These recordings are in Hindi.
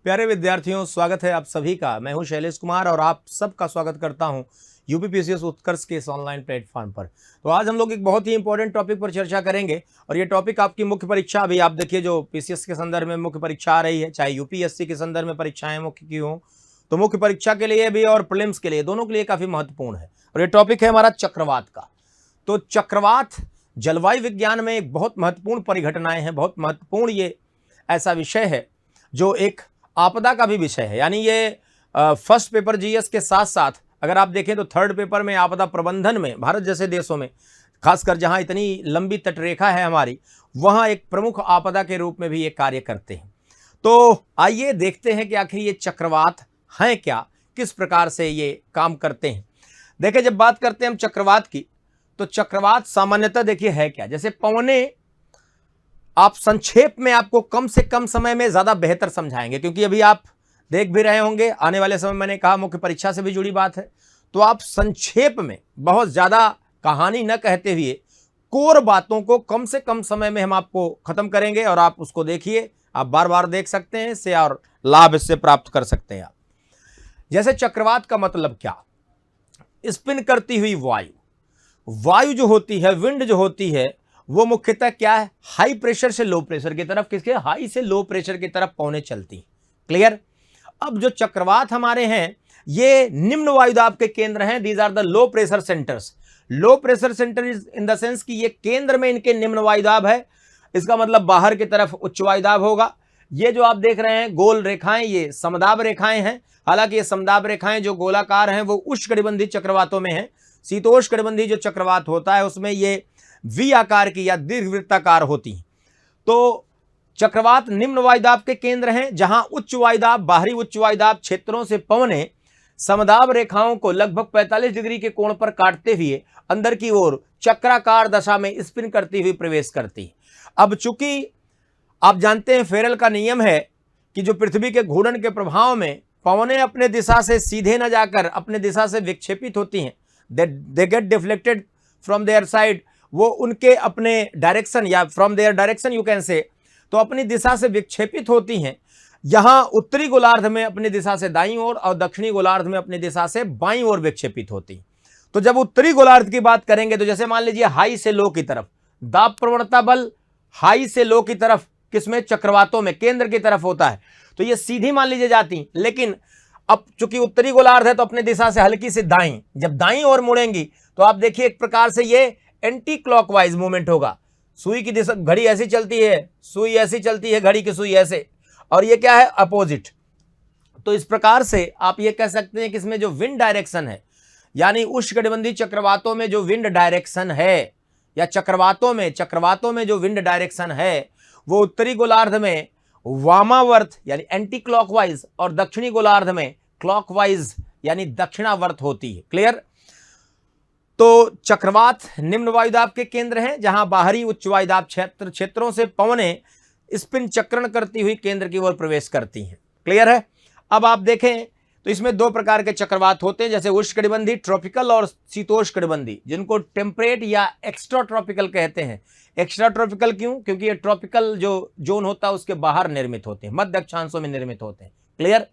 प्यारे विद्यार्थियों, स्वागत है आप सभी का। मैं हूं शैलेश कुमार और आप सबका स्वागत करता हूं यूपीपीसीएस उत्कर्ष के इस ऑनलाइन प्लेटफॉर्म पर। तो आज हम लोग एक बहुत ही इंपॉर्टेंट टॉपिक पर चर्चा करेंगे और ये टॉपिक आपकी मुख्य परीक्षा, अभी आप देखिए जो पीसीएस के संदर्भ में मुख्य परीक्षा आ रही है, चाहे यूपीएससी के संदर्भ में परीक्षाएं मुख्य की हों, तो मुख्य परीक्षा के लिए भी और प्रीलिम्स के लिए, दोनों के लिए काफी महत्वपूर्ण है। और ये टॉपिक है हमारा चक्रवात का। तो चक्रवात जलवायु विज्ञान में एक बहुत महत्वपूर्ण परिघटनाएं हैं, बहुत महत्वपूर्ण ये ऐसा विषय है जो एक आपदा का भी विषय है। यानी ये फर्स्ट पेपर जीएस के साथ साथ अगर आप देखें तो थर्ड पेपर में आपदा प्रबंधन में भारत जैसे देशों में, खासकर जहां इतनी लंबी तटरेखा है हमारी, वहां एक प्रमुख आपदा के रूप में भी ये कार्य करते हैं। तो आइए देखते हैं कि आखिर ये चक्रवात हैं क्या, किस प्रकार से ये काम करते हैं। देखिए, जब बात करते हैं हम चक्रवात की, तो चक्रवात सामान्यतः देखिए है क्या। जैसे पवनें, आप संक्षेप में आपको कम से कम समय में ज्यादा बेहतर समझाएंगे, क्योंकि अभी आप देख भी रहे होंगे आने वाले समय, मैंने कहा मुख्य परीक्षा से भी जुड़ी बात है, तो आप संक्षेप में बहुत ज्यादा कहानी न कहते हुए कोर बातों को कम से कम समय में हम आपको खत्म करेंगे और आप उसको देखिए, आप बार बार देख सकते हैं इससे और लाभ इससे प्राप्त कर सकते हैं आप। जैसे चक्रवात का मतलब क्या, स्पिन करती हुई वायु जो होती है, विंड जो होती है, वो मुख्यतः क्या है, हाई प्रेशर से लो प्रेशर की तरफ, किसके, हाई से लो प्रेशर की तरफ पवनें चलती। क्लियर। अब जो चक्रवात हमारे हैं ये निम्न वायुदाब के केंद्र हैं। These are the low pressure centers. Low pressure center is in the sense कि ये केंद्र में इनके निम्न वायुदाब है, इसका मतलब बाहर की तरफ उच्च वायुदाब होगा। ये जो आप देख रहे हैं गोल रेखाएं, ये समदाब रेखाएं हैं। हालांकि ये समदाब रेखाएं जो गोलाकार हैं वो उष्णकटिबंधीय चक्रवातों में है। शीतोष्णकटिबंधीय जो चक्रवात होता है उसमें ये वी आकार की या दीर्घवृत्ताकार होती हैं। तो चक्रवात निम्न वायुदाब के केंद्र हैं, जहां उच्च वायुदाब, बाहरी उच्च वायुदाब क्षेत्रों से पवनें समदाब रेखाओं को लगभग 45 डिग्री के कोण पर काटते हुए अंदर की ओर चक्राकार दशा में स्पिन करती हुई प्रवेश करती। अब चूंकि आप जानते हैं फेरेल का नियम है कि जो पृथ्वी के घूर्णन के प्रभाव में पवनें अपने दिशा से सीधे न जाकर अपने दिशा से विक्षेपित होती हैं, they get deflected from their side, वो उनके अपने डायरेक्शन या from their direction you can say, तो अपनी दिशा से विक्षेपित होती हैं। यहां उत्तरी गोलार्ध में अपनी दिशा से दाईं ओर और दक्षिणी गोलार्ध में अपनी दिशा से बाईं ओर विक्षेपित होती। तो जब उत्तरी गोलार्ध की बात करेंगे तो जैसे मान लीजिए हाई से लो की तरफ, दाब प्रवणता बल हाई से लो की तरफ किसमें, चक्रवातों में केंद्र की तरफ होता है, तो ये सीधी मान लीजिए जाती। लेकिन अब चूंकि उत्तरी गोलार्ध है तो अपनी दिशा से हल्की से दाईं, जब दाईं ओर मुड़ेंगी तो आप देखिए एक प्रकार से ये एंटी क्लॉकवाइज मूवमेंट होगा। सुई की दिशा, घड़ी ऐसी चलती है, सुई ऐसी चलती है, घड़ी की सुई ऐसे, और ये क्या है, अपोजिट। तो इस प्रकार से आप ये कह सकते हैं कि इसमें जो विंड डायरेक्शन है, यानी उष्णकटिबंधीय चक्रवातों में जो विंड डायरेक्शन है, या चक्रवातों में जो विंड डायरेक्शन है, वो उत्तरी गोलार्ध में वामावर्त यानी एंटी क्लॉकवाइज और दक्षिणी गोलार्ध में क्लॉकवाइज यानी दक्षिणावर्त होती है। क्लियर। तो चक्रवात निम्न वायुदाब के केंद्र हैं, जहां बाहरी उच्च वायुदाब क्षेत्रों से पवनें स्पिन चक्रण करती हुई केंद्र की ओर प्रवेश करती हैं। क्लियर है। अब आप देखें तो इसमें दो प्रकार के चक्रवात होते हैं, जैसे उष्णकटिबंधीय ट्रॉपिकल और शीतोष्णकटिबंधीय, जिनको टेम्परेट या एक्स्ट्रा ट्रॉपिकल कहते हैं। एक्स्ट्रा ट्रॉपिकल क्यों, क्योंकि ये ट्रॉपिकल जो जोन होता है उसके बाहर निर्मित होते हैं, मध्य अक्षांशों में निर्मित होते हैं। क्लियर।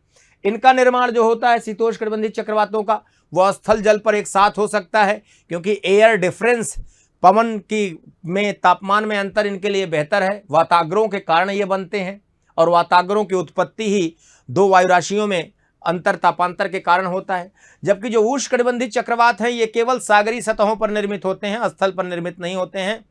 इनका निर्माण जो होता है शीतोष्णकटिबंधीय चक्रवातों का, वह स्थल जल पर एक साथ हो सकता है, क्योंकि एयर डिफरेंस, पवन की में तापमान में अंतर इनके लिए बेहतर है। वाताग्रों के कारण ये बनते हैं, और वाताग्रों की उत्पत्ति ही दो वायु राशियों में अंतर, तापांतर के कारण होता है। जबकि जो उष्णकटिबंधीय चक्रवात हैं ये केवल सागरीय सतहों पर निर्मित होते हैं, स्थल पर निर्मित नहीं होते हैं।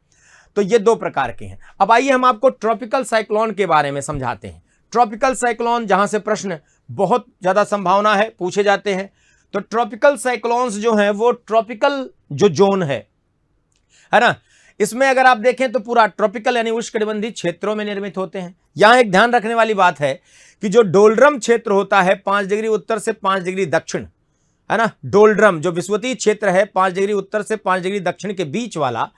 तो ये दो प्रकार के हैं। अब आइए हम आपको ट्रॉपिकल साइक्लोन के बारे में समझाते हैं। ट्रॉपिकल साइक्लोन, जहां से प्रश्न बहुत ज्यादा संभावना है पूछे जाते हैं। तो ट्रॉपिकल साइक्लोन्स जो हैं वो ट्रॉपिकल जो जोन है ना, इसमें अगर आप देखें तो पूरा ट्रॉपिकल यानी उष्णकटिबंधीय क्षेत्रों में निर्मित होते हैं। यहां एक ध्यान रखने वाली बात है कि जो डोल्ड्रम क्षेत्र होता है 5 डिग्री उत्तर से 5 डिग्री दक्षिण, है ना, डोल्ड्रम जो विषुवतीय क्षेत्र है 5 डिग्री उत्तर से 5 डिग्री दक्षिण के बीच वाला,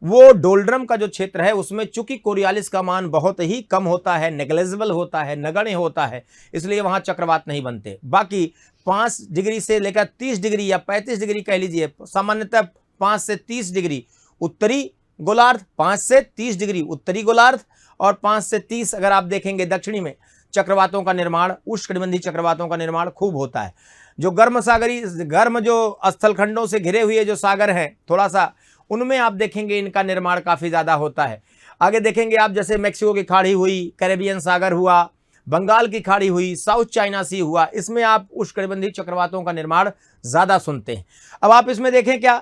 वो डोल्ड्रम का जो क्षेत्र है उसमें चूंकि कोरियालिस का मान बहुत ही कम होता है, नेग्लेजिबल होता है, नगण्य होता है, इसलिए वहां चक्रवात नहीं बनते। बाकी 5 डिग्री से लेकर 30 डिग्री या 35 डिग्री कह लीजिए, सामान्यतः 5 से 30 डिग्री उत्तरी गोलार्ध, 5 से 30 डिग्री उत्तरी गोलार्ध और 5 से 30 अगर आप देखेंगे दक्षिणी में, चक्रवातों का निर्माण, उष्णकटिबंधीय चक्रवातों का निर्माण खूब होता है। जो गर्म जो स्थलखंडों से घिरे हुए जो सागर हैं थोड़ा सा, उनमें आप देखेंगे इनका निर्माण काफ़ी ज़्यादा होता है। आगे देखेंगे आप, जैसे मैक्सिको की खाड़ी हुई, कैरेबियन सागर हुआ, बंगाल की खाड़ी हुई, साउथ चाइना सी हुआ, इसमें आप उष्णकटिबंधीय चक्रवातों का निर्माण ज़्यादा सुनते हैं। अब आप इसमें देखें क्या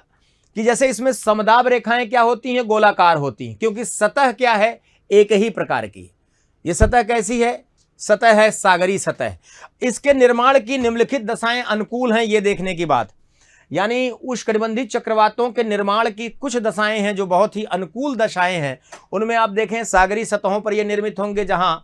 कि जैसे इसमें समदाब रेखाएं क्या होती हैं, गोलाकार होती हैं, क्योंकि सतह क्या है, एक ही प्रकार की। ये सतह कैसी है, सतह है सागरी सतह। इसके निर्माण की निम्नलिखित दशाएं अनुकूल हैं, ये देखने की बात, यानी उष्णकटिबंधीय चक्रवातों के निर्माण की कुछ दशाएं हैं जो बहुत ही अनुकूल दशाएं हैं। उनमें आप देखें सागरी सतहों पर ये निर्मित होंगे जहां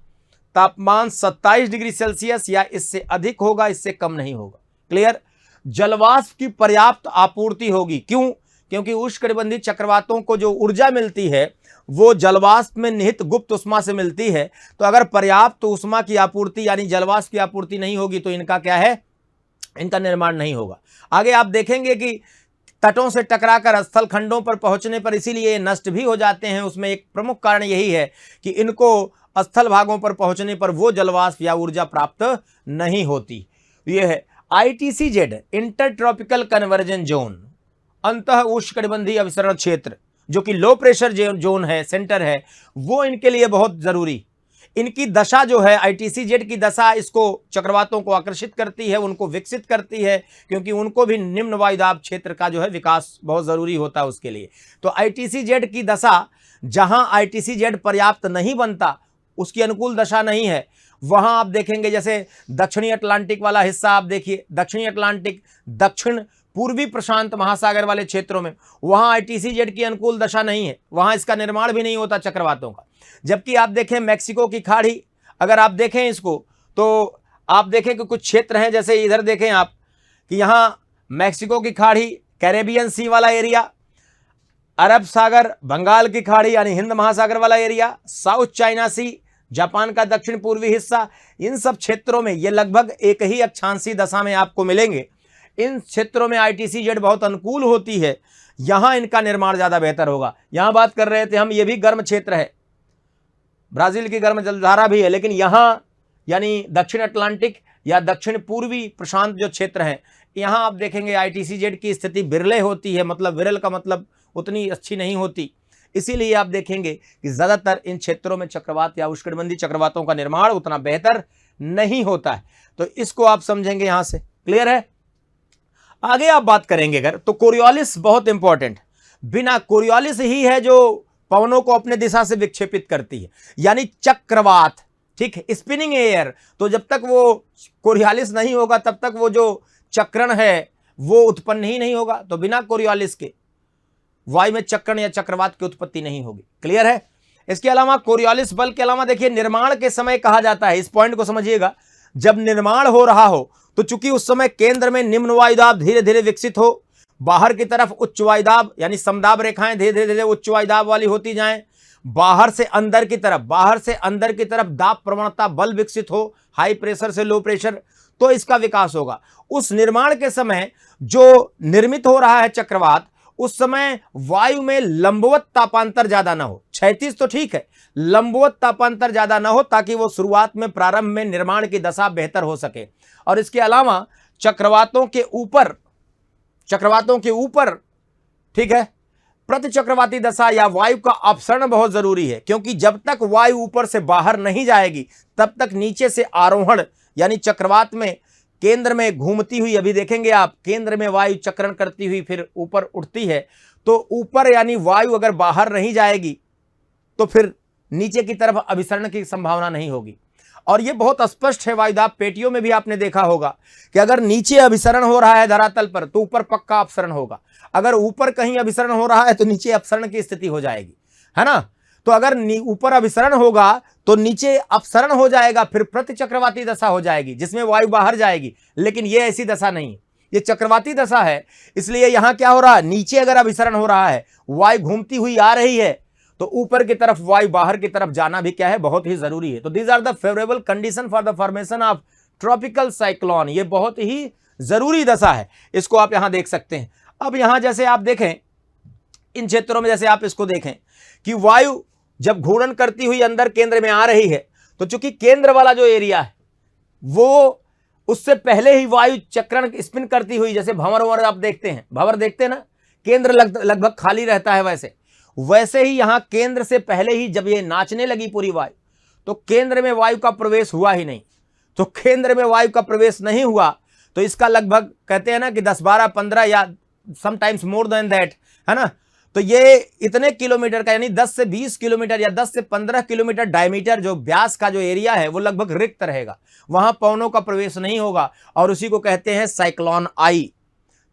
तापमान 27 डिग्री सेल्सियस या इससे अधिक होगा, इससे कम नहीं होगा। क्लियर। जलवाष्प की पर्याप्त आपूर्ति होगी। क्यों? क्योंकि उष्णकटिबंधीय चक्रवातों को जो ऊर्जा मिलती है वो जलवाष्प में निहित गुप्त उष्मा से मिलती है। तो अगर पर्याप्त उष्मा की आपूर्ति यानी जलवाष्प की आपूर्ति नहीं होगी तो इनका क्या है, इनका निर्माण नहीं होगा। आगे आप देखेंगे कि तटों से टकराकर स्थल खंडों पर पहुंचने पर इसीलिए ये नष्ट भी हो जाते हैं। उसमें एक प्रमुख कारण यही है कि इनको स्थल भागों पर पहुंचने पर वो जलवाष्प या ऊर्जा प्राप्त नहीं होती। ये है ITCZ, इंटरट्रॉपिकल कन्वर्जन जोन, अंतः उष्णकटिबंधीय अभिसरण क्षेत्र, जो कि लो प्रेशर जोन है, सेंटर है, वो इनके लिए बहुत जरूरी। इनकी दशा जो है, ITCZ की दशा इसको चक्रवातों को आकर्षित करती है, उनको विकसित करती है, क्योंकि उनको भी निम्न वायुदाब क्षेत्र का जो है विकास बहुत ज़रूरी होता है उसके लिए। तो ITCZ की दशा, जहां ITCZ पर्याप्त नहीं बनता, उसकी अनुकूल दशा नहीं है, वहां आप देखेंगे जैसे दक्षिणी अटलांटिक वाला हिस्सा आप देखिए, दक्षिणी अटलांटिक, दक्षिण पूर्वी प्रशांत महासागर वाले क्षेत्रों में वहां ITCZ की अनुकूल दशा नहीं है, वहां इसका निर्माण भी नहीं होता चक्रवातों का। जबकि आप देखें मैक्सिको की खाड़ी, अगर आप देखें इसको तो आप देखें कि कुछ क्षेत्र हैं, जैसे इधर देखें आप कि यहां मैक्सिको की खाड़ी, कैरेबियन सी वाला एरिया, अरब सागर, बंगाल की खाड़ी यानी हिंद महासागर वाला एरिया, साउथ चाइना सी, जापान का दक्षिण पूर्वी हिस्सा, इन सब क्षेत्रों में ये लगभग एक ही अक्षांशीय दशा में आपको मिलेंगे। इन क्षेत्रों में ITCZ बहुत अनुकूल होती है, यहां इनका निर्माण ज़्यादा बेहतर होगा। यहां बात कर रहे थे हम, ये भी गर्म क्षेत्र है, ब्राज़ील की गर्म जलधारा भी है, लेकिन यहाँ यानी दक्षिण अटलांटिक या दक्षिण पूर्वी प्रशांत जो क्षेत्र हैं, यहाँ आप देखेंगे ITCZ की स्थिति बिरले होती है, मतलब विरल का मतलब उतनी अच्छी नहीं होती। इसीलिए आप देखेंगे कि ज़्यादातर इन क्षेत्रों में चक्रवात या उष्णकटिबंधीय चक्रवातों का निर्माण उतना बेहतर नहीं होता है। तो इसको आप समझेंगे यहाँ से। क्लियर है। आगे आप बात करेंगे अगर, तो कोरियोलिस बहुत इंपॉर्टेंट, बिना कोरियोलिस ही है जो पवनों को अपने दिशा से विक्षेपित करती है, यानी चक्रवात, ठीक है, स्पिनिंग एयर। तो जब तक वो कोरियोलिस नहीं होगा तब तक वो जो चक्रण है वो उत्पन्न ही नहीं होगा। तो बिना कोरियोलिस के वायु में चक्रण या चक्रवात की उत्पत्ति नहीं होगी। क्लियर है। इसके अलावा कोरियोलिस बल के अलावा देखिए निर्माण के समय कहा जाता है, इस पॉइंट को समझिएगा, जब निर्माण हो रहा हो तो चूंकि उस समय केंद्र में निम्न वायुदाब धीरे धीरे विकसित हो, बाहर की तरफ उच्च वायुदाब यानी समदाब रेखाएं धीरे धीरे उच्च वायुदाब वाली होती जाएं, बाहर से अंदर की तरफ दाब प्रवणता बल विकसित हो, हाई प्रेशर से लो प्रेशर, तो इसका विकास होगा। उस निर्माण के समय जो निर्मित हो रहा है चक्रवात, उस समय वायु में लंबवत तापांतर ज्यादा ना हो, क्षैतिज तो ठीक है, लंबवत तापांतर ज्यादा ना हो, ताकि वो शुरुआत में प्रारंभ में निर्माण की दशा बेहतर हो सके। और इसके अलावा चक्रवातों के ऊपर ठीक है, प्रति चक्रवाती दशा या वायु का अपसरण बहुत जरूरी है, क्योंकि जब तक वायु ऊपर से बाहर नहीं जाएगी तब तक नीचे से आरोहण यानी चक्रवात में केंद्र में घूमती हुई, अभी देखेंगे आप, केंद्र में वायु चक्रण करती हुई फिर ऊपर उठती है, तो ऊपर यानी वायु अगर बाहर नहीं जाएगी तो फिर नीचे की तरफ अभिसरण की संभावना नहीं होगी। और यह बहुत स्पष्ट है, वायुदाब पेटियों में भी आपने देखा होगा कि अगर नीचे अभिसरण हो रहा है धरातल पर तो ऊपर पक्का अपसरण होगा, अगर ऊपर कहीं अभिसरण हो रहा है तो नीचे अपसरण की स्थिति हो जाएगी, है ना। तो अगर ऊपर अभिसरण होगा तो नीचे अपसरण हो जाएगा, फिर प्रति चक्रवाती दशा हो जाएगी जिसमें वायु बाहर जाएगी। लेकिन यह ऐसी दशा नहीं है, ये चक्रवाती दशा है। इसलिए यहां क्या हो रहा है, नीचे अगर अभिसरण हो रहा है, वायु घूमती हुई आ रही है, तो ऊपर की तरफ वायु बाहर की तरफ जाना भी क्या है, बहुत ही जरूरी है। तो these are the favourable condition for the formation of tropical cyclone, ये बहुत ही जरूरी दशा है, इसको आप यहां देख सकते हैं। अब यहां जैसे आप देखें इन क्षेत्रों में, जैसे आप इसको देखें कि वायु जब घूर्णन करती हुई अंदर केंद्र में आ रही है तो चूंकि केंद्र वाला जो एरिया है वो उससे पहले ही वायु चक्रण स्पिन करती हुई, जैसे भंवर वंवर आप देखते हैं, भंवर देखते हैं ना, केंद्र लगभग खाली रहता है, वैसे ही यहां केंद्र से पहले ही जब ये नाचने लगी पूरी वायु, तो केंद्र में वायु का प्रवेश हुआ ही नहीं। तो केंद्र में वायु का प्रवेश नहीं हुआ तो इसका लगभग कहते हैं ना कि 10, 12, 15 या समटाइम्स मोर देन दैट, है ना। तो ये इतने किलोमीटर का, यानी 10 से 20 किलोमीटर या 10 से 15 किलोमीटर डायमीटर जो व्यास का जो एरिया है वो लगभग रिक्त रहेगा, वहां पवनों का प्रवेश नहीं होगा। और उसी को कहते हैं साइक्लोन आई।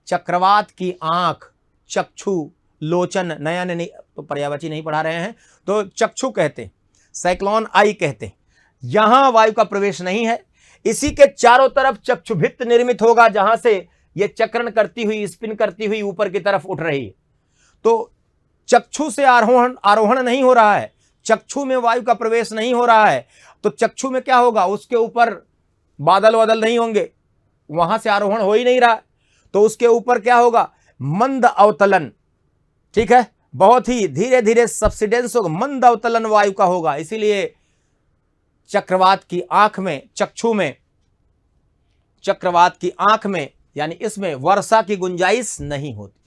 चक्रवात की आंख, चक्षु, लोचन, नया नहीं तो पर्यायवाची नहीं पढ़ा रहे हैं तो चक्षु कहते हैं, साइक्लोन आई कहते हैं। यहां वायु का प्रवेश नहीं है, इसी के चारों तरफ चक्षुभित्त निर्मित होगा जहां से यह चक्रण करती हुई, स्पिन करती हुई ऊपर की तरफ उठ रही है। तो चक्षु से आरोहण नहीं हो रहा है, चक्षु में वायु का प्रवेश नहीं हो रहा है, तो चक्षु में क्या होगा, उसके ऊपर बादल वादल नहीं होंगे, वहां से आरोहण हो ही नहीं रहा, तो उसके ऊपर क्या होगा, मंद अवतलन, ठीक है, बहुत ही धीरे धीरे सब्सिडेंस होगा, मंद अवतलन वायु का होगा। इसीलिए चक्रवात की आंख में, चक्रवात की आंख में यानी इसमें वर्षा की गुंजाइश नहीं होती।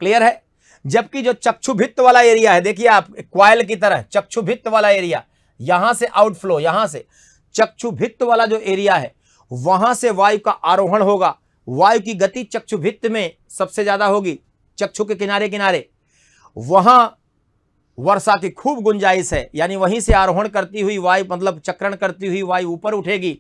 क्लियर है। जबकि जो चक्षुभित्त वाला एरिया है, देखिए आप क्वाइल की तरह चक्षुभित्त वाला एरिया, यहां से आउटफ्लो, यहां से चक्षुभित्त वाला जो एरिया है वहां से वायु का आरोहण होगा। वायु की गति चक्षुभित्त में सबसे ज्यादा होगी, चक्षु के किनारे किनारे, वहां वर्षा की खूब गुंजाइश है, यानी वहीं से आरोहण करती हुई वायु, मतलब चक्रण करती हुई वायु ऊपर उठेगी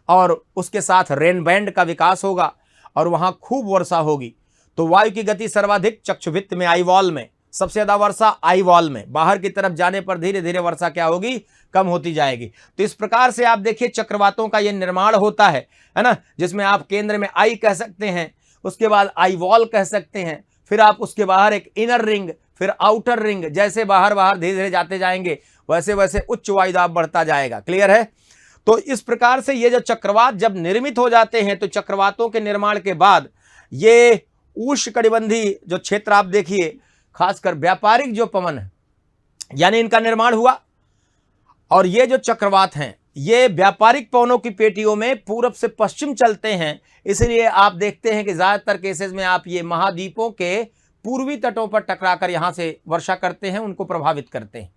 और उसके साथ रेन बैंड का विकास होगा और वहां खूब वर्षा होगी। तो वायु की गति सर्वाधिक चक्षुभित्त में, आई वॉल में, सबसे ज्यादा वर्षा आई वॉल में, बाहर की तरफ जाने पर धीरे धीरे वर्षा क्या होगी, कम होती जाएगी। तो इस प्रकार से आप देखिए चक्रवातों का यह निर्माण होता है ना, जिसमें आप केंद्र में आई कह सकते हैं, उसके बाद आई वॉल कह सकते हैं, फिर आप उसके बाहर एक इनर रिंग, फिर आउटर रिंग, जैसे बाहर बाहर धीरे धीरे जाते जाएंगे वैसे वैसे उच्च वायुदाब बढ़ता जाएगा। क्लियर है। तो इस प्रकार से ये जो चक्रवात जब निर्मित हो जाते हैं, तो चक्रवातों के निर्माण के बाद ये उष्णकटिबंधीय जो क्षेत्र आप देखिए, खासकर व्यापारिक जो पवन है, यानी इनका निर्माण हुआ। और ये जो चक्रवात हैं ये व्यापारिक पवनों की पेटियों में पूरब से पश्चिम चलते हैं, इसलिए आप देखते हैं कि ज्यादातर केसेस में आप ये महाद्वीपों के पूर्वी तटों पर टकराकर यहां से वर्षा करते हैं, उनको प्रभावित करते हैं।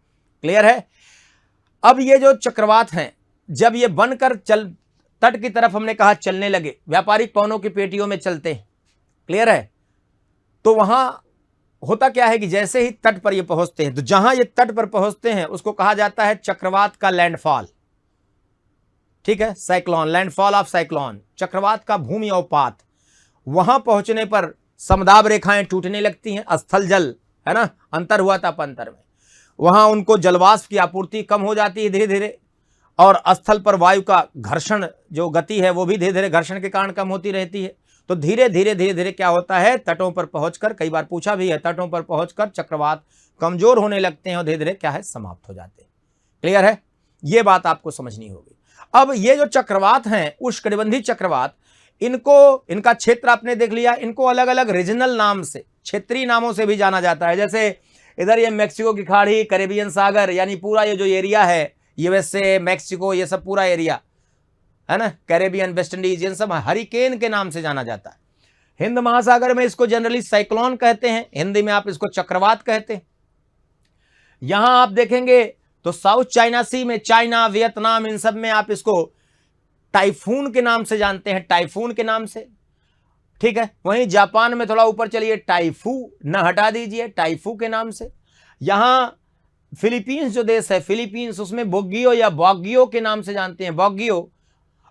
क्लियर है। अब ये जो चक्रवात हैं जब ये बनकर तट की तरफ हमने कहा चलने लगे, व्यापारिक पवनों की पेटियों में चलते हैं। क्लियर है। तो वहां होता क्या है कि जैसे ही तट पर ये पहुंचते हैं, तो जहां ये तट पर पहुंचते हैं उसको कहा जाता है चक्रवात का लैंडफॉल। ठीक है, साइक्लोन, लैंडफॉल ऑफ साइक्लोन, चक्रवात का भूमि अवपात। वहां पहुंचने पर समदाब रेखाएं टूटने लगती हैं, स्थल जल, है ना, अंतर हुआ था अंतर में, वहां उनको जलवाष्प की आपूर्ति कम हो जाती है धीरे धीरे, और स्थल पर वायु का घर्षण जो गति है वो भी धीरे धीरे घर्षण के कारण कम होती रहती है। तो धीरे धीरे क्या होता है, तटों पर पहुंचकर, कई बार पूछा भी है, तटों पर पहुंचकर चक्रवात कमजोर होने लगते हैं और धीरे धीरे क्या है, समाप्त हो जाते हैं। क्लियर है। ये बात आपको समझनी होगी। अब ये जो चक्रवात हैं, उष्णकटिबंधीय चक्रवात, इनका क्षेत्र आपने देख लिया, इनको अलग अलग रीजनल नाम से, क्षेत्रीय नामों से भी जाना जाता है। जैसे इधर ये मैक्सिको की खाड़ी, कैरेबियन सागर, यानी पूरा ये जो एरिया है, यूएसए, मैक्सिको, ये सब पूरा एरिया है ना, कैरेबियन, वेस्ट इंडीज, इन सब हरिकेन के नाम से जाना जाता है। हिंद महासागर में इसको जनरली साइक्लोन कहते हैं, हिंदी में आप इसको चक्रवात कहते हैं। यहां आप देखेंगे तो साउथ चाइना सी में, चाइना, वियतनाम, इन सब में आप इसको टाइफून के नाम से जानते हैं, टाइफून के नाम से। ठीक है। वहीं जापान में थोड़ा ऊपर चलिए, टाइफू न हटा दीजिए, टाइफू के नाम से। यहां फिलीपींस जो देश है, फिलीपींस, उसमें बोगियो या बॉगियो के नाम से जानते हैं, बॉगियो।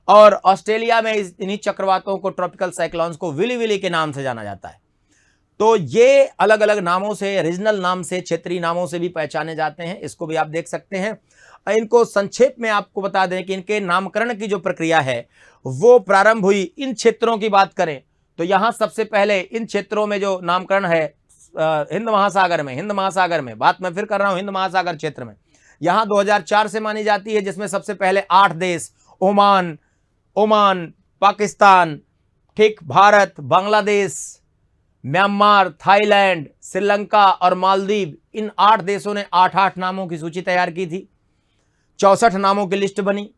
और ऑस्ट्रेलिया में इन्हीं चक्रवातों को, ट्रॉपिकल साइक्लोन्स को, विली विली के नाम से जाना जाता है। तो ये अलग अलग नामों से, रीजनल नाम से, क्षेत्रीय नामों से भी पहचाने जाते हैं। इसको भी आप देख सकते हैं। इनको संक्षेप में आपको बता दें कि इनके नामकरण की जो प्रक्रिया है वो प्रारंभ हुई, इन क्षेत्रों की बात करें तो यहां सबसे पहले इन क्षेत्रों में जो नामकरण है हिंद महासागर में बात मैं फिर कर रहा हूं, हिंद महासागर क्षेत्र में यहां 2004 से मानी जाती है, जिसमें सबसे पहले 8 देश, ओमान, पाकिस्तान, ठीक, भारत, बांग्लादेश, म्यांमार, थाईलैंड, श्रीलंका और मालदीव, इन 8 देशों ने 8-8 नामों की सूची तैयार की थी। 64 नामों की लिस्ट बनी।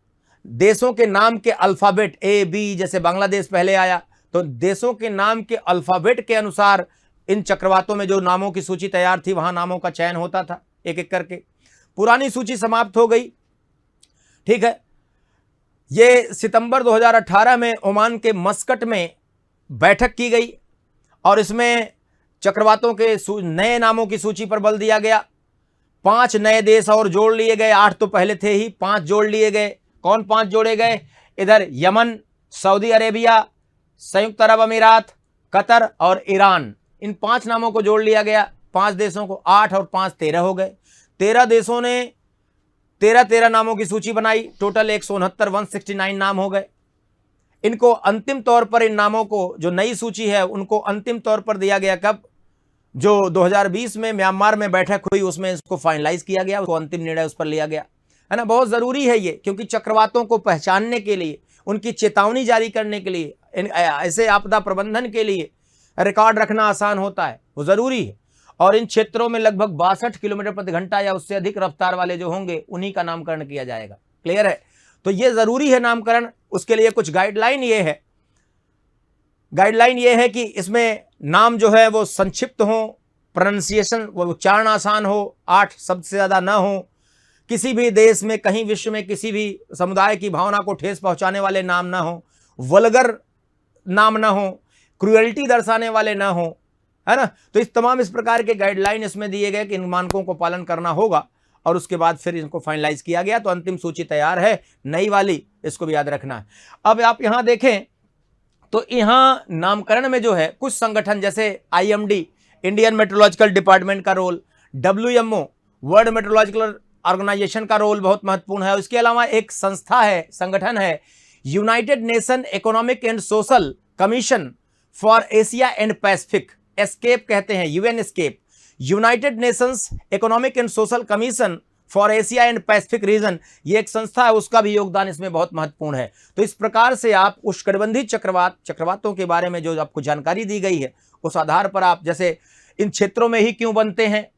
देशों के नाम के अल्फाबेट ए बी, जैसे बांग्लादेश पहले आया, तो देशों के नाम के अल्फाबेट के अनुसार इन चक्रवातों में जो नामों की सूची तैयार थी वहां नामों का चयन होता था एक एक करके। पुरानी सूची समाप्त हो गई, ठीक है। ये सितंबर 2018 में ओमान के मस्कट में बैठक की गई और इसमें चक्रवातों के नए नामों की सूची पर बल दिया गया। 5 नए देश और जोड़ लिए गए, 8 तो पहले थे ही, 5 जोड़ लिए गए। कौन 5 जोड़े गए? इधर यमन, सऊदी अरेबिया, संयुक्त अरब अमीरात, कतर और ईरान, इन 5 नामों को जोड़ लिया गया। 5 देशों को 8 और 5 13 हो गए। 13 देशों ने 13 नामों की सूची बनाई। टोटल 169 नाम हो गए। इनको अंतिम तौर पर, इन नामों को जो नई सूची है उनको अंतिम तौर पर दिया गया कब? जो 2020 में म्यांमार में बैठक हुई उसमें इसको फाइनलाइज किया गया, उसको अंतिम निर्णय उस पर लिया गया, है ना। बहुत जरूरी है ये, क्योंकि चक्रवातों को पहचानने के लिए, उनकी चेतावनी जारी करने के लिए, ऐसे आपदा प्रबंधन के लिए रिकॉर्ड रखना आसान होता है, वो जरूरी है। और इन क्षेत्रों में लगभग 62 किलोमीटर प्रति घंटा या उससे अधिक रफ्तार वाले जो होंगे उन्हीं का नामकरण किया जाएगा। क्लियर है? तो ये जरूरी है नामकरण। उसके लिए कुछ गाइडलाइन ये है, गाइडलाइन ये है कि इसमें नाम जो है वो संक्षिप्त हो, प्रोनाउंसिएशन वो उच्चारण आसान हो, 8 शब्द से ज्यादा ना हो, किसी भी देश में, कहीं विश्व में किसी भी समुदाय की भावना को ठेस पहुंचाने वाले नाम ना हो, वल्गर नाम ना हो, क्रुएल्टी दर्शाने वाले ना हो, है ना। तो इस तमाम इस प्रकार के गाइडलाइन इसमें दिए गए कि इन मानकों को पालन करना होगा और उसके बाद फिर इनको फाइनलाइज किया गया। तो अंतिम सूची तैयार है, नई वाली, इसको भी याद रखना है। अब आप यहां देखें तो यहां नामकरण में जो है कुछ संगठन जैसे IMD, इंडियन मेट्रोलॉजिकल डिपार्टमेंट का role, WMO, world meteorological organisation का रोल बहुत महत्वपूर्ण है। उसके अलावा एक संस्था है, संगठन है, United nation economic and social commission for Asia and Pacific, escape कहते हैं, UN escape, United Nations economic and social commission for Asia and Pacific region, ये एक संस्था है, उसका भी योगदान इसमें बहुत महत्वपूर्ण है। तो इस प्रकार से आप उष्णकटिबंधीय चक्रवातों के बारे में जो आपको जानकारी दी गई है उस आधार पर आप, जैसे इन क्षेत्रों में ही क्यों बनते हैं,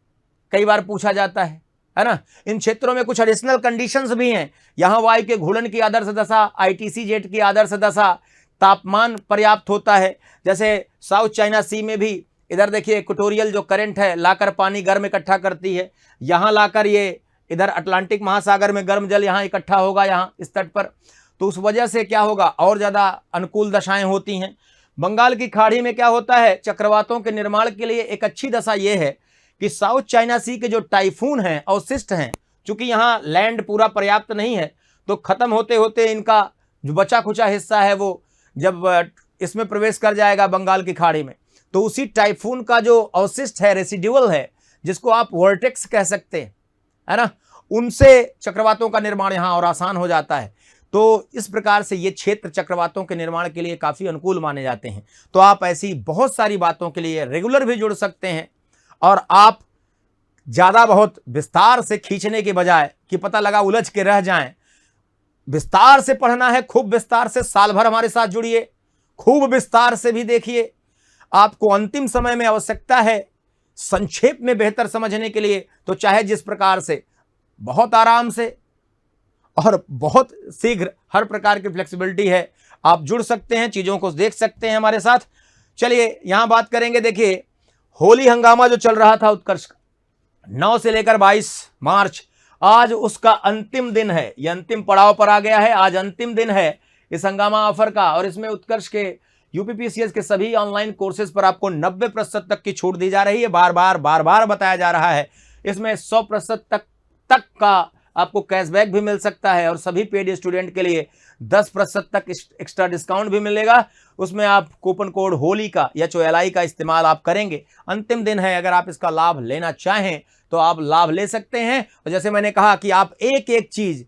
कई बार पूछा जाता है ना। इन क्षेत्रों में कुछ एडिशनल कंडीशंस भी हैं। यहाँ वायु के घूर्णन की आदर्श दशा, ITC जेट की आदर्श दशा, तापमान पर्याप्त होता है। जैसे साउथ चाइना सी में भी इधर देखिए इक्वेटोरियल जो करंट है लाकर पानी गर्म इकट्ठा करती है, यहाँ लाकर ये इधर अटलांटिक महासागर में गर्म जल यहाँ इकट्ठा होगा, यहाँ इस तट पर। तो उस वजह से क्या होगा, और ज़्यादा अनुकूल दशाएं होती हैं। बंगाल की खाड़ी में क्या होता है, चक्रवातों के निर्माण के लिए एक अच्छी दशा ये है कि साउथ चाइना सी के जो टाइफून हैं, अवशिष्ट हैं, चूंकि यहाँ लैंड पूरा पर्याप्त नहीं है, तो खत्म होते होते इनका जो बचा खुचा हिस्सा है वो जब इसमें प्रवेश कर जाएगा बंगाल की खाड़ी में, तो उसी टाइफून का जो अवशिष्ट है, रेसिड्यूअल है, जिसको आप वोर्टेक्स कह सकते हैं, है ना, उनसे चक्रवातों का निर्माण यहाँ और आसान हो जाता है। तो इस प्रकार से ये क्षेत्र चक्रवातों के निर्माण के लिए काफ़ी अनुकूल माने जाते हैं। तो आप ऐसी बहुत सारी बातों के लिए रेगुलर भी जुड़ सकते हैं और आप ज़्यादा बहुत विस्तार से खींचने के बजाय कि पता लगा उलझ के रह जाएं, विस्तार से पढ़ना है, खूब विस्तार से साल भर हमारे साथ जुड़िए, खूब विस्तार से भी देखिए। आपको अंतिम समय में आवश्यकता है संक्षेप में बेहतर समझने के लिए, तो चाहे जिस प्रकार से, बहुत आराम से और बहुत शीघ्र, हर प्रकार की फ्लेक्सिबिलिटी है, आप जुड़ सकते हैं, चीज़ों को देख सकते हैं हमारे साथ। चलिए यहाँ बात करेंगे। देखिए होली हंगामा जो चल रहा था उत्कर्ष का, 9 से लेकर 22 मार्च, आज उसका अंतिम दिन है, यह अंतिम पड़ाव पर आ गया है। आज अंतिम दिन है इस हंगामा ऑफर का और इसमें उत्कर्ष के UPPCS के सभी ऑनलाइन कोर्सेज पर आपको 90% तक की छूट दी जा रही है। बार बार बताया जा रहा है। इसमें 100% तक का आपको कैशबैक भी मिल सकता है और सभी पेड स्टूडेंट के लिए 10% तक एक्स्ट्रा डिस्काउंट भी मिलेगा। उसमें आप कूपन कोड होली का या HOLI का इस्तेमाल आप करेंगे। अंतिम दिन है, अगर आप इसका लाभ लेना चाहें तो आप लाभ ले सकते हैं। और जैसे मैंने कहा कि आप एक एक चीज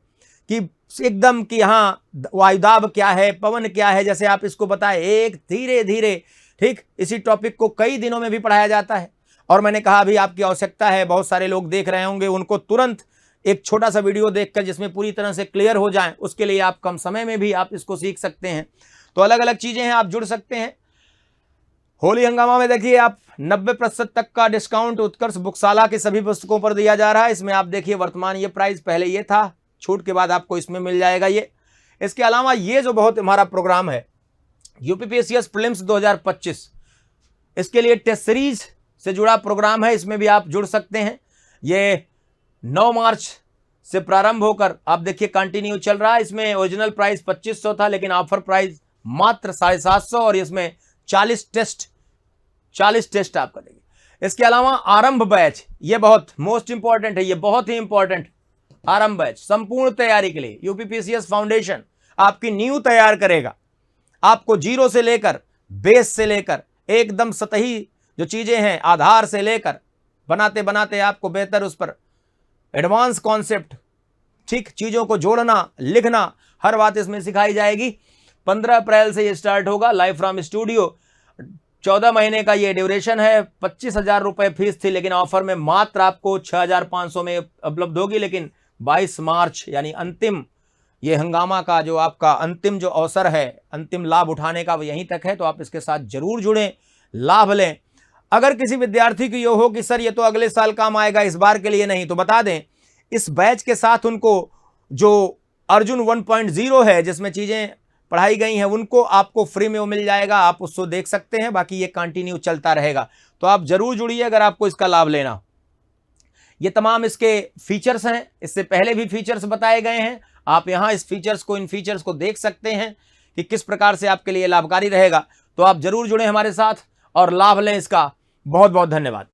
कि एकदम कि हाँ वायुदाब क्या है, पवन क्या है, जैसे आप इसको बताएं, एक धीरे धीरे, ठीक, इसी टॉपिक को कई दिनों में भी पढ़ाया जाता है। और मैंने कहा अभी आपकी आवश्यकता है, बहुत सारे लोग देख रहे होंगे, उनको तुरंत एक छोटा सा वीडियो देखकर जिसमें पूरी तरह से क्लियर हो जाए, उसके लिए आप कम समय में भी आप इसको सीख सकते हैं। तो अलग अलग चीजें हैं, आप जुड़ सकते हैं। होली हंगामा में देखिए आप 90% तक का डिस्काउंट उत्कर्ष बुकशाला के सभी पुस्तकों पर दिया जा रहा है। इसमें आप देखिए वर्तमान ये प्राइस, पहले ये था छूट के बाद आपको इसमें मिल जाएगा ये। इसके अलावा ये जो बहुत हमारा प्रोग्राम है यूपीपीएससीएस प्रीलिम्स 2025, इसके लिए टेस्ट सीरीज से जुड़ा प्रोग्राम है, इसमें भी आप जुड़ सकते हैं। ये 9 मार्च से प्रारंभ होकर आप देखिए कंटिन्यू चल रहा है। इसमें ओरिजिनल प्राइस 2500 था, लेकिन ऑफर प्राइस मात्र 750 और इसमें 40 टेस्ट आप करेंगे। इसके अलावा आरंभ बैच, ये बहुत मोस्ट इंपॉर्टेंट है, ये बहुत ही इंपॉर्टेंट आरंभ बैच संपूर्ण तैयारी के लिए यूपीपीएससीएस फाउंडेशन आपकी नींव तैयार करेगा। आपको जीरो से लेकर बेस से लेकर एकदम सतही जो चीजें हैं आधार से लेकर बनाते बनाते आपको बेहतर उस पर एडवांस कॉन्सेप्ट, ठीक चीजों को जोड़ना लिखना, हर बात इसमें सिखाई जाएगी। 15 अप्रैल से ये स्टार्ट होगा लाइव फ्रॉम स्टूडियो। 14 महीने का ये ड्यूरेशन है। 25,000 रुपए फीस थी, लेकिन ऑफर में मात्र आपको 6,500 में उपलब्ध होगी। लेकिन 22 मार्च यानी अंतिम ये हंगामा का जो आपका अंतिम जो अवसर है, अंतिम लाभ उठाने का वो यहीं तक है। तो आप इसके साथ जरूर जुड़ें, लाभ लें। अगर किसी विद्यार्थी की ये हो कि सर ये तो अगले साल काम आएगा, इस बार के लिए नहीं, तो बता दें इस बैच के साथ उनको जो अर्जुन 1.0 है जिसमें चीज़ें पढ़ाई गई हैं उनको आपको फ्री में वो मिल जाएगा, आप उसको देख सकते हैं। बाकी ये कंटिन्यू चलता रहेगा, तो आप जरूर जुड़िए अगर आपको इसका लाभ लेना। ये तमाम इसके फीचर्स हैं, इससे पहले भी फीचर्स बताए गए हैं। आप यहाँ इस फीचर्स को, इन फीचर्स को देख सकते हैं कि किस प्रकार से आपके लिए लाभकारी रहेगा। तो आप जरूर जुड़ें हमारे साथ और लाभ लें इसका। बहुत बहुत धन्यवाद।